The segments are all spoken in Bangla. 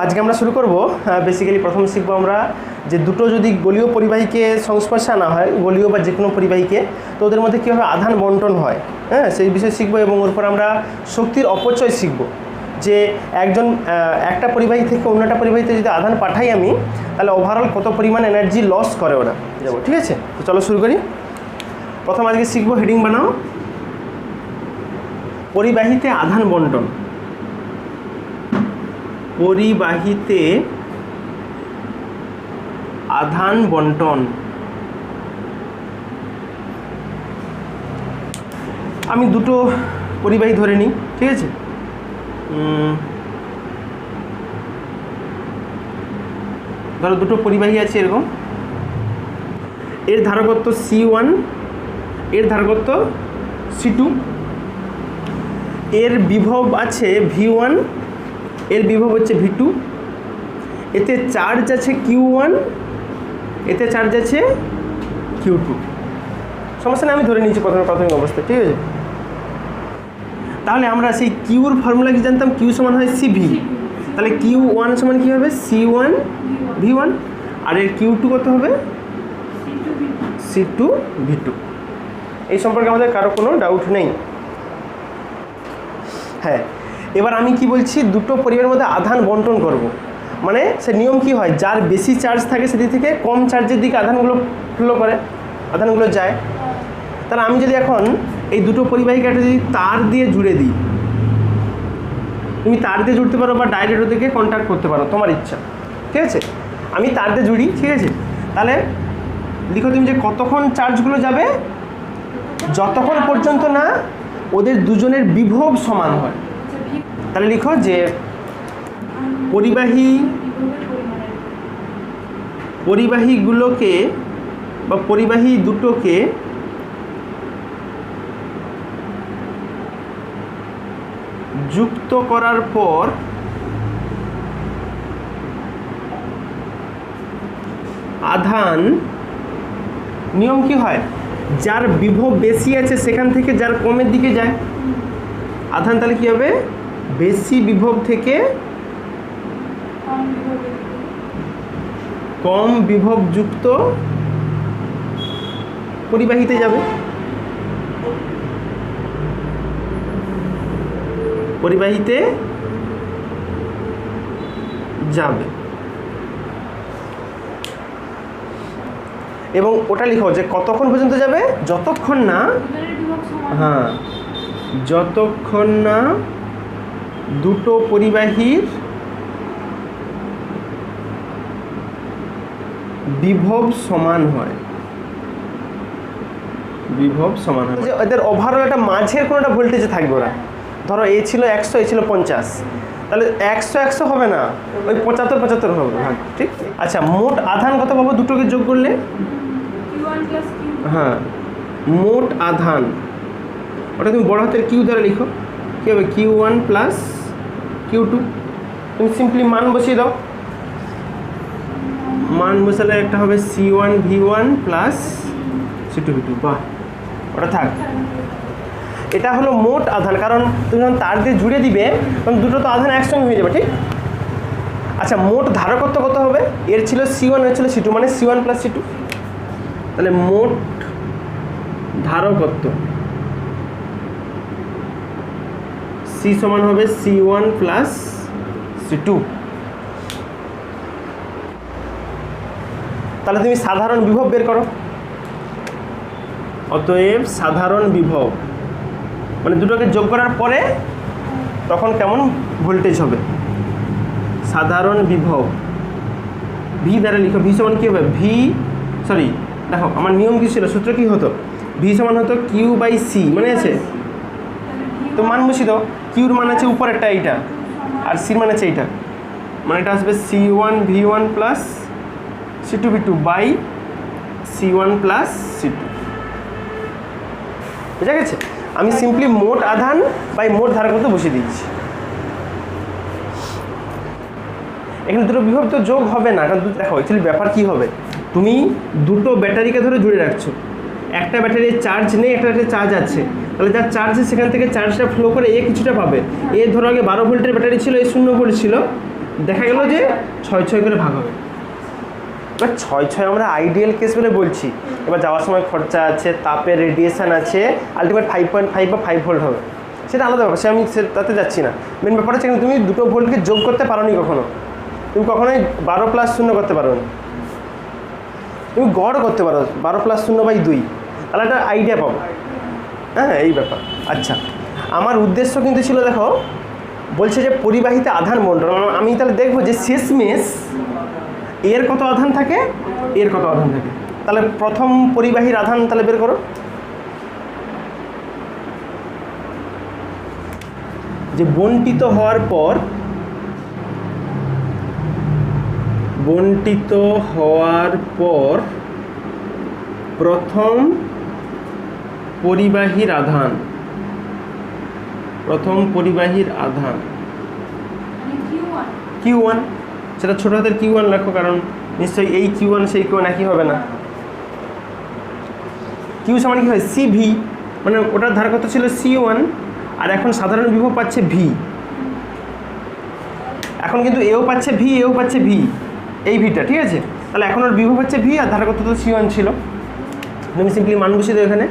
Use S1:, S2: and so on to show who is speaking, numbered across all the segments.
S1: আজকে আমরা শুরু করব বেসিক্যালি প্রথম শিখবো আমরা যে দুটো যদি গোলীয় পরিবাহীকে সংস্পর্শে আনা হয়, গোলীয় বা যে কোনো পরিবাহীকে, তো ওদের মধ্যে কীভাবে আধান বন্টন হয়, হ্যাঁ সেই বিষয়ে শিখবো। এবং ওর পর আমরা শক্তির অপচয় শিখব, যে একটা পরিবাহী থেকে অন্য একটা পরিবাহীতে যদি আধান পাঠাই আমি, তাহলে ওভারঅল কত পরিমাণ এনার্জি লস করে ওরা যাবো। ঠিক আছে, তো চলো শুরু করি। প্রথম আজকে শিখবো, হেডিং বানাও, পরিবাহীতে আধান বন্টন। পরিবাহীতে আধান বন্টন। আমি দুটো পরিবাহী ধরে নিই, ঠিক আছে। ধরো দুটো পরিবাহী আছে এরকম, এর ধারকত্ব C1, এর ধারকত্ব C2, এর বিভব আছে V1, এর বিভব হচ্ছে V2, এতে চার্জ আছে Q1, এতে চার্জ আছে Q2। সমস্যা নেই, আমি ধরে নিয়েছি প্রাথমিক অবস্থা, ঠিক আছে। তাহলে আমরা সেই কিউর ফর্মুলা কি জানতাম, কিউ সমান হয় CV, তাহলে Q1 সমান কী হবে, C1 V1, আর এর Q2 কত হবে, C2 V2। এই সম্পর্কে আমাদের কারো কোনো ডাউট নেই। হ্যাঁ, এবার আমি কি বলছি, দুটো পরিবারের মধ্যে আধান বন্টন করব। মানে সে নিয়ম কি হয়, যার বেশি চার্জ থাকে সেদিক থেকে কম চার্জের দিকে আধানগুলো ফ্লো করে, আধানগুলো যায়। তাহলে আমি যদি এখন এই দুটো পরিবাহীকে একটা যদি তার দিয়ে জুড়ে দিই, তুমি তার দিয়ে জুড়তে পারো বা ডাইরেক্ট ওদেরকে কন্ট্যাক্ট করতে পারো, তোমার ইচ্ছা, ঠিক আছে। আমি তার দিয়ে জুড়ি, ঠিক আছে। তাহলে লিখো তুমি যে কতক্ষণ চার্জগুলো যাবে, যতক্ষণ পর্যন্ত না ওদের দুজনের বিভব সমান হয়। তাহলে লিখো যে পরিবাহীগুলোকে বা পরিবাহী দুটোকে যুক্ত করার পর আধান নিয়ম কি হয়, যার বিভব বেশি আছে সেখান থেকে যার কমের দিকে যায় আধান। তাহলে কি হবে, বেশি বিভব থেকে কম বিভব যুক্ত পরিবাহীতে যাবে, পরিবাহীতে যাবে। এবং ওটা লিখো যে কতক্ষণ পর্যন্ত যাবে, যতক্ষণ না, হ্যাঁ, যতক্ষণ না দুটো পরিবাহীর বিভব সমান হয়। বিভব সমান হয় যে এদের ওভারঅল একটা মাঝের কোনো একটা ভোল্টেজে থাকবে। ওরা ধরো এ ছিল 100, এ ছিল 50, তাহলে 100 হবে না, ওই 75 হবে, হ্যাঁ ঠিক। আচ্ছা, মোট আধান কত পাবো দুটোকে যোগ করলে, হ্যাঁ মোট আধান, ওটা তুমি বড় হাতের কিউ দ্বারা লিখো, কী হবে Q1 প্লাস Q2। তুমি সিম্পলি মান বসিয়ে দাও, মান বসালে একটা হবে C1 V1 plus C2 V2। বাহ, ওটা থাক। এটা হলো মোট আধান, কারণ তুমি যখন তার দিয়ে জুড়ে দিবে তখন দুটো তো আধান একসঙ্গে হয়ে যাবে, ঠিক। আচ্ছা, মোট ধারকত্ব কত হবে, এর ছিল C1, এর ছিল C2, মানে C1 প্লাস C2। তাহলে মোট ধারকত্ব C সমান হবে C1 প্লাস C2। তাহলে তুমি সাধারণ বিভব বের করো। অতএব সাধারণ বিভব মানে দুটোকে যোগ করার পরে তখন কেমন ভোল্টেজ হবে, সাধারণ বিভব ভি দ্বারা লিখো। ভি সমান কী হবে, দেখো আমার নিয়ম কী ছিল, সূত্র কী হতো, ভি সমান হতো Q/C, মনে আছে তো। মান বসিয়ে দাও, কিউর মান আছে উপরেরটা এইটা, আর সির মান আছে এইটা, মানে এটা আসবে C1 V1 plus C2 V2 by C1 plus C2। বুঝা গেছে? আমি সিম্পলি মোট আধান বাই মোট ধারকত্ব বসিয়ে দিয়েছি। এখানে দুটো বিভব তো যোগ হবে না, কারণ দেখো অ্যাকচুয়ালি ব্যাপার কী হবে, তুমি দুটো ব্যাটারিকে ধরে জুড়ে রাখছো, একটা ব্যাটারির চার্জ নেই, একটা ব্যাটারির চার্জ আছে, তাহলে যার চার্জ সেখান থেকে চার্জটা ফ্লো করে এ কিছুটা পাবে। এ ধরো আগে 12 ভোল্টের ব্যাটারি ছিল, এ 0 ভোল্ট ছিল, দেখা গেল যে 6 করে ভাগ হবে। এবার 6 আমরা আইডিয়াল কেস বলে বলছি, এবার যাওয়ার সময় খরচা আছে, তাপের রেডিয়েশন আছে, আলটিমেট 5.5 বা 5 ভোল্ট হবে, সেটা আলাদা ব্যাপার, সে আমি তাতে যাচ্ছি না। মেন ব্যাপার হচ্ছে তুমি দুটো ভোল্টকে যোগ করতে পারো নি কখনো, তুমি কখনোই 12 + 0 করতে পারো না, তুমি গড় করতে পারো 12 + 0/2, তাহলে একটা আইডিয়া পাবো। হ্যাঁ, এই ব্যাপার। আচ্ছা, আমার উদ্দেশ্য কিন্তু ছিল, দেখো বলছে যে পরিবাহিতা আধান বন্টন, আমি তাহলে দেখবো যে শেষমেশ এর কত আধান থাকে, এর কত আধান থাকে। তাহলে প্রথম পরিবাহীর আধান তাহলে বের করো, যে বন্টিত হওয়ার পর প্রথম পরিবাহীর আধান, Q1, সেটা ছোট হাতের Q1 রাখো, কারণ নিশ্চয়ই এই Q1 সেই Q1 একই হবে না। Q সমান কি হয়, CV, মানে ওটার ধার কত ছিল C1, আর এখন সাধারণ বিভব পাচ্ছে V, এখন কিন্তু এও পাচ্ছে V, এও পাচ্ছে V, এই ভিটা, ঠিক আছে। তাহলে এখন ওর বিভব হচ্ছে V, আর ধার কত তো C1 ছিল, তুমি সিম্পলি মান বসিয়ে দাও এখানে।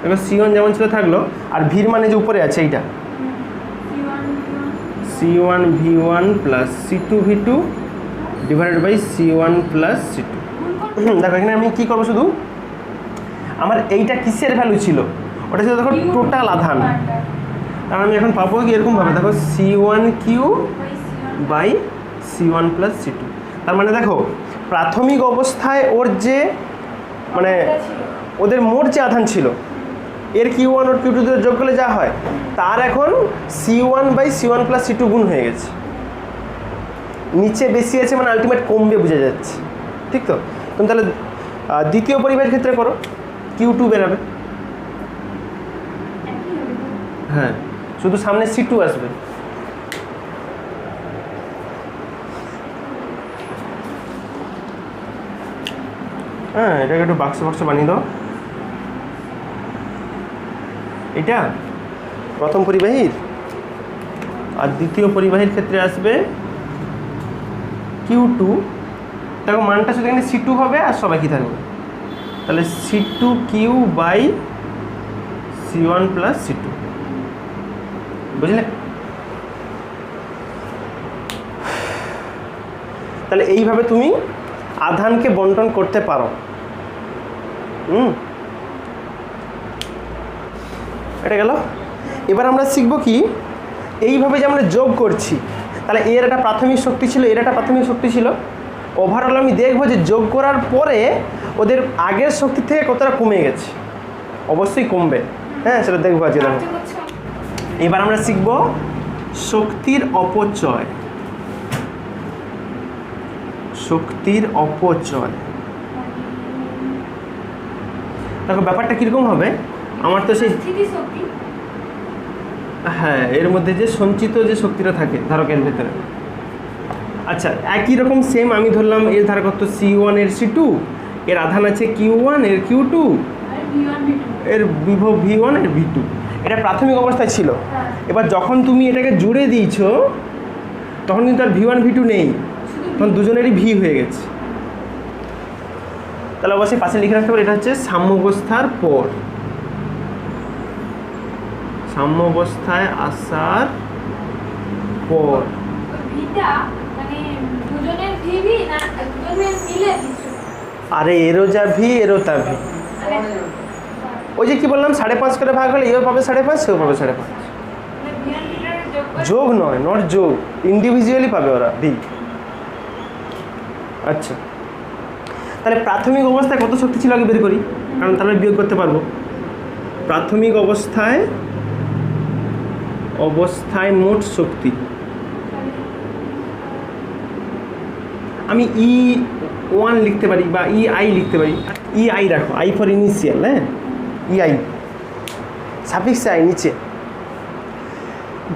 S1: দেখো C1 যেমন ছিল থাকলো, আর ভির মানে যে উপরে আছে এইটা C1 V1 + C2 V2 divided by C1 + C2। দেখো এখানে আমি কী করবো, শুধু আমার এইটা কিসের ভ্যালু ছিল, ওটা ছিল দেখো টোটাল আধান, আর আমি এখন পাবো কি এরকমভাবে, দেখো C1Q বাই C1 + C2। তার মানে দেখো প্রাথমিক অবস্থায় ওর যে মানে ওদের মোট যে আধান ছিল, এর Q1 ওর Q2 যোগ করলে যা হয়, তার এখন C1/C1 + C2 গুণ হয়ে গেছে, নিচে বেশি আছে মানে আলটিমেট কমবে বোঝা যাচ্ছে, ঠিক তো। তুমি তাহলে দ্বিতীয় পরিবাহের ক্ষেত্রে করো, Q2 বেরাবে, হ্যাঁ শুধু সামনে C2 আসবে। হ্যাঁ, এটাকে একটু বাক্স বানিয়ে দাও। এটা প্রথম পরিবাহীর, আর দ্বিতীয় পরিবাহীর ক্ষেত্রে আসবে Q2। দেখো মানটা শুধু এখানে C2 হবে, আর সবাই কি থাকবে, তাহলে C2Q বাই C1 + C2, বুঝলে। তাহলে এইভাবে তুমি আধানকে বন্টন করতে পারো। এটা গেল। এবার আমরা শিখব কি, এইভাবে যে আমরা যোগ করছি, তাহলে এর একটা প্রাথমিক শক্তি ছিল, এর একটা প্রাথমিক শক্তি ছিল, ওভারঅল আমি দেখব যে যোগ করার পরে ওদের আগের শক্তি থেকে কতটা কমে গেছে, অবশ্যই কমবে, হ্যাঁ সেটা দেখবো আজকে। দেখো এবার আমরা শিখব শক্তির অপচয়। দেখো ব্যাপারটা কীরকম হবে, আমার তো সেই, হ্যাঁ এর মধ্যে যে সঞ্চিত যে শক্তিটা থাকে ধারকের ভেতরে। আচ্ছা একই রকম সেম আমি ধরলাম, এর ধারকত্ব C1 এর C2, এর আধান আছে Q1 এর Q2, এর বিভব V1 এর V2, এটা প্রাথমিক অবস্থায় ছিল। এবার যখন তুমি এটাকে জুড়ে দিয়েছো, তখন কিন্তু আর V1 V2 নেই, তখন দুজনেরই V হয়ে গেছে। তাহলে অবশ্যই পাশে লিখে রাখতে পারি, এটা হচ্ছে সাম্যাবস্থার পর, সাম্যাবস্থায় আসার পর। আরে এরও যা V, এরও তা V, ওই যে কি বললাম 5.5 করে ভাগ হলে এও পাবে 5.5, সেও পাবে 5.5, যোগ নয়, নট যোগ, ইন্ডিভিজুয়ালি পাবে ওরা V। আচ্ছা তাহলে প্রাথমিক অবস্থায় কত শক্তি ছিল আগে বের করি, কারণ তাহলে বিয়োগ করতে পারবো। প্রাথমিক অবস্থায় মোট শক্তি, আমি E1 লিখতে পারি বা EI লিখতে পারি, EI রাখো, I ফর ইনিশিয়াল, হ্যাঁ EI সাফিক্স I নিচে।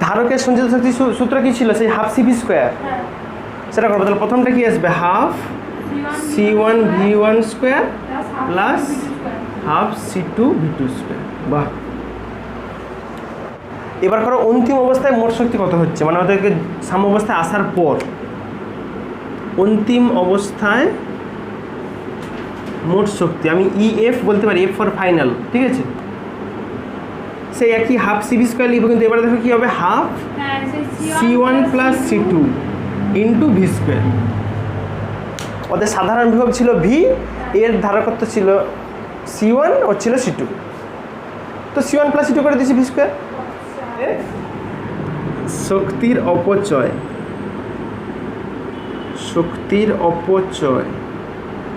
S1: ধারকের সঞ্চিত শক্তি সূত্র কি ছিল, সেই ½ CV², সেটা করবো। তাহলে প্রথমটা কি আসবে, ½ C1 V1² plus ½ C2 V2²। বাহ, এবার করো অন্তিম অবস্থায় মোট শক্তি কত হচ্ছে, মানে ওদেরকে সাম্যাবস্থায় আসার পর অন্তিম অবস্থায় মোট শক্তি, আমি ইএফ বলতে পারি, এফ ফর ফাইনাল, ঠিক আছে। সেই একই হাফ সিভি স্কোয়ার লিখবো, কিন্তু এবারে দেখো কী হবে, half C1 plus C2 into V square. ওদের সাধারণ বিভব ছিল ভি, এর ধারকত্ব ছিল C1, ওর ছিল C2, তো C1 প্লাস C2 করে দিয়েছি ভি স্কোয়ার। শক্তির অপচয়, শক্তির অপচয়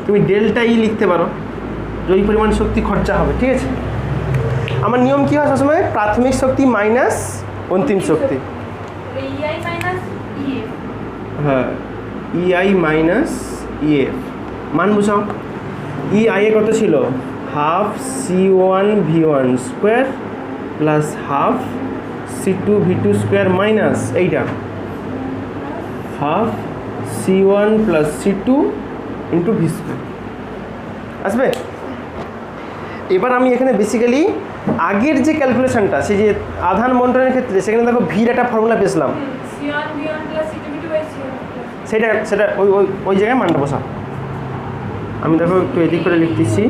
S1: তুমি ডেল্টা ই লিখতে পারো, যে ওই পরিমাণ শক্তি খরচা হবে, ঠিক আছে। আমার নিয়ম কী হয় সবসময়, প্রাথমিক শক্তি মাইনাস অন্তিম শক্তি। হ্যাঁ, ইআই মাইনাস ইএফ, মান বুঝাও। ইআই এ কত ছিল, half C1 V1 square plus half C2 V2 square minus এইটা half C1 plus C2 into V square আসবে। এবার আমি এখানে বেসিক্যালি আগের যে ক্যালকুলেশনটা, সেই যে আধান বন্টনের ক্ষেত্রে, সেখানে দেখো ভির একটা ফর্মুলা পেয়েছিলাম, সেটা ওই ওই ওই জায়গায় মানটা বসা। আমি দেখো একটু এদিক করে লিখতেছি,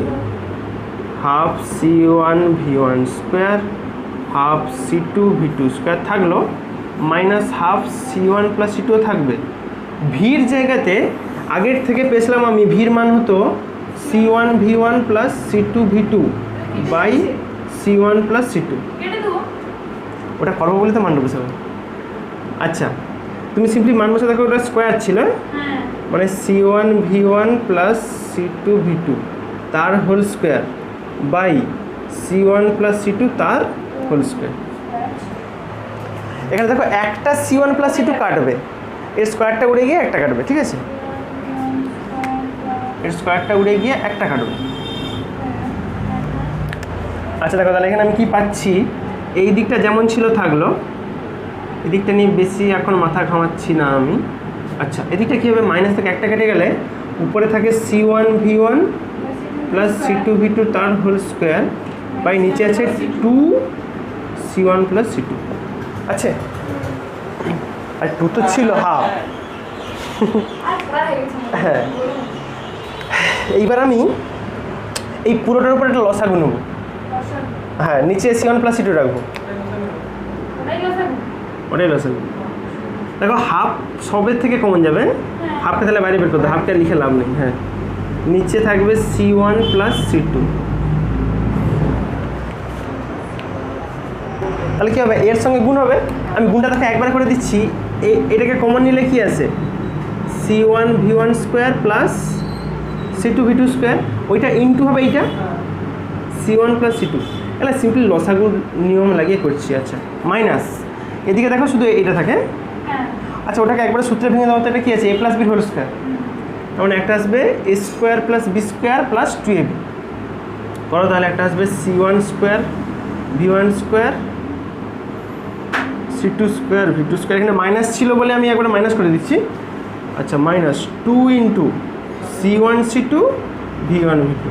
S1: half C1 V1 square half C2 V2 square থাকলো, minus half C1 plus C2 থাকবে। ভির জায়গাতে আগের থেকে পেয়েছিলাম আমি, ভির মান হতো C1 V1 plus C2 V2 by C1 plus C2। ওটা করবো বলে তো মান বসে। আচ্ছা, তুমি সিম্পলি মান বসে দেখো, ওটা স্কোয়ার ছিল, মানে C1 V1 plus C2 V2 তার whole square by C1 plus C2 তার হোল স্কোয়ার। এখানে দেখো একটা C1 প্লাস C2 কাটবে, এর স্কোয়ারটা উড়ে গিয়ে একটা কাটবে, ঠিক আছে, এর স্কোয়ারটা উড়ে গিয়ে একটা কাটবে। আচ্ছা দেখো, তাহলে এখানে আমি কি পাচ্ছি, এই দিকটা যেমন ছিল থাকলো, এদিকটা নিয়ে বেশি এখন মাথা ঘামাচ্ছি না আমি। আচ্ছা, এদিকটা কী হবে, মাইনাস থেকে একটা কেটে গেলে উপরে থাকে C1 V1 plus C2 V2 তার হোল স্কোয়ার বাই নিচে আছে 2 C1 প্লাস C2 আছে, আর 2 তো ছিল হাফ। হ্যাঁ, এইবার আমি এই পুরোটার উপর একটা লসাগু নেব। হ্যাঁ, নিচে C1 প্লাস C2 রাখবো, ওটাই লসাগু। দেখো হাফ সবের থেকে কমন যাবে, হাফকে তাহলে বাইরে বের করতে, হাফটা লিখে লাভ নেই। হ্যাঁ, নিচে থাকবে C1 প্লাস C2, তাহলে কী হবে, এর সঙ্গে গুণ হবে। আমি গুণটা তাকে একবার করে দিচ্ছি, এটাকে কমন নিলে কি আছে, C1 V1 square plus C2 V2 square, ওইটা ইনটু হবে এইটা C1 প্লাস C2। তাহলে সিম্পলি লসাগুর নিয়ম লাগিয়ে করছি। আচ্ছা, মাইনাস এদিকে দেখো শুধু এটা থাকে। আচ্ছা, ওটাকে একবারে সূত্রে ভেঙে দেওয়া, তো এটা কী আছে, A plus B whole square, যেমন একটা আসবে A square plus B square plus 2AB করো, তাহলে একটা আসবে C1 square V1 square C2 square V2 square. এখানে মাইনাস ছিল বলে আমি একবারে মাইনাস করে দিচ্ছি। আচ্ছা, minus 2 into C1 C2 V1 V2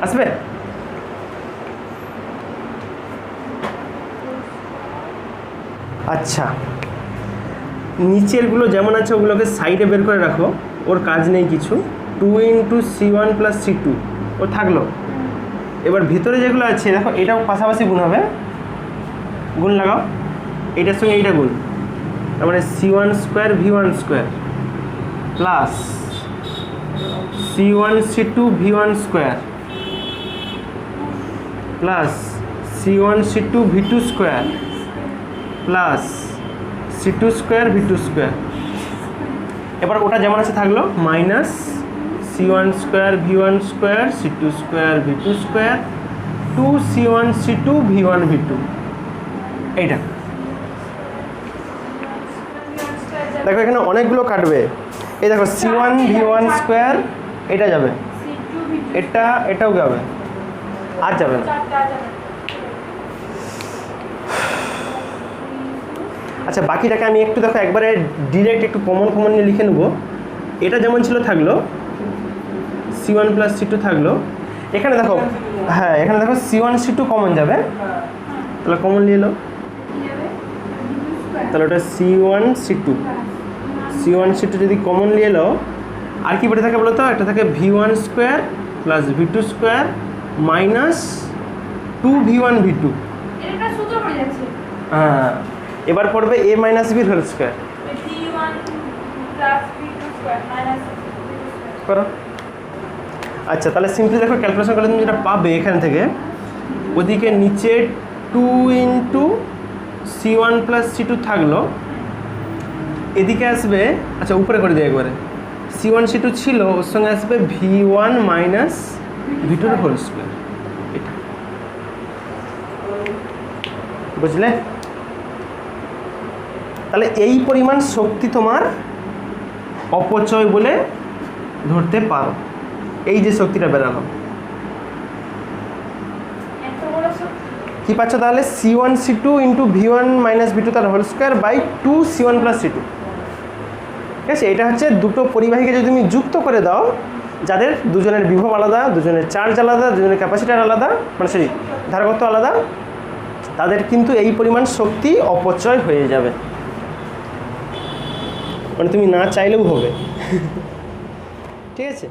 S1: আসবে। আচ্ছা, নিচেরগুলো যেমন আছে ওগুলোকে সাইডে বের করে রাখো, ওর কাজ নেই কিছু। 2 ইন্টু C1 প্লাস C2 ও থাকলো। এবার ভিতরে যেগুলো আছে দেখো, এটাও পাশাপাশি গুণ হবে, গুণ লাগাও, এটার সঙ্গে এইটা গুণ, তার মানে C1 square V1 square plus C1 C2 V1 square plus C1 C2 V2 square plus C2 square V2 square. এবার ওটা যেমন আছে থাকলো, minus C1 square V1 square C2 square V2 square 2 C1 C2 V1 V2। এইটা দেখো, এখানে অনেকগুলো কাটবে। এই দেখো C1 V1 স্কোয়ার, এটা যাবে, এটাও যাবে, আর যাবে না। আচ্ছা, বাকিটাকে আমি একটু দেখো একবারে ডিরেক্ট একটু কমন নিয়ে লিখে নেব। এটা যেমন ছিল থাকলো, C1 প্লাস C2 থাকলো। এখানে দেখো, হ্যাঁ এখানে দেখো C1 C2 কমন যাবে, তাহলে কমন নিয়ে এলো, তাহলে ওটা C1 C2 C1 C2 যদি কমন নিয়ে এলো, আর কি বেড়ে থাকে বলো তো? একটা থাকে V1 square plus V2 square minus 2V1 V2।
S2: এটা সূত্র পড়ে যাচ্ছে।
S1: হ্যাঁ, এবার পড়বে A minus B whole square.
S2: V1 plus V2 square minus V2 square
S1: করো। আচ্ছা, তাহলে সিম্পলি দেখো, ক্যালকুলেশন করলে তুমি যেটা পাবে এখান থেকে, ওদিকে নিচে 2 ইন্টু C1 প্লাস C2 থাকলো, এদিকে আসবে, আচ্ছা উপরে করে দিই একবারে, C1 C2 ছিল, ওর সঙ্গে আসবে V1 minus V2 whole square. এটা বুঝলে? তাহলে এই পরিমাণ শক্তি তোমার অপচয় বলে ধরতে পারো। এই যে শক্তিটা বেরানো,
S2: এত বড় শক্তি
S1: কি পাচ্ছ তাহলে? C1 C2 into V1 minus V2 তার whole square by 2 C1 plus C2। ঠিক আছে, এটা হচ্ছে দুটো পরিবাহীকে যদি তুমি যুক্ত করে দাও, যাদের দুজনের বিভব আলাদা, দুজনের চার্জ আলাদা, দুজনের ক্যাপাসিটার আলাদা, মানে সেই ধারকত্ব আলাদা, তাদের কিন্তু এই পরিমাণ শক্তি অপচয় হয়ে যাবে, মানে তুমি না চাইলেও হবে। ঠিক আছে।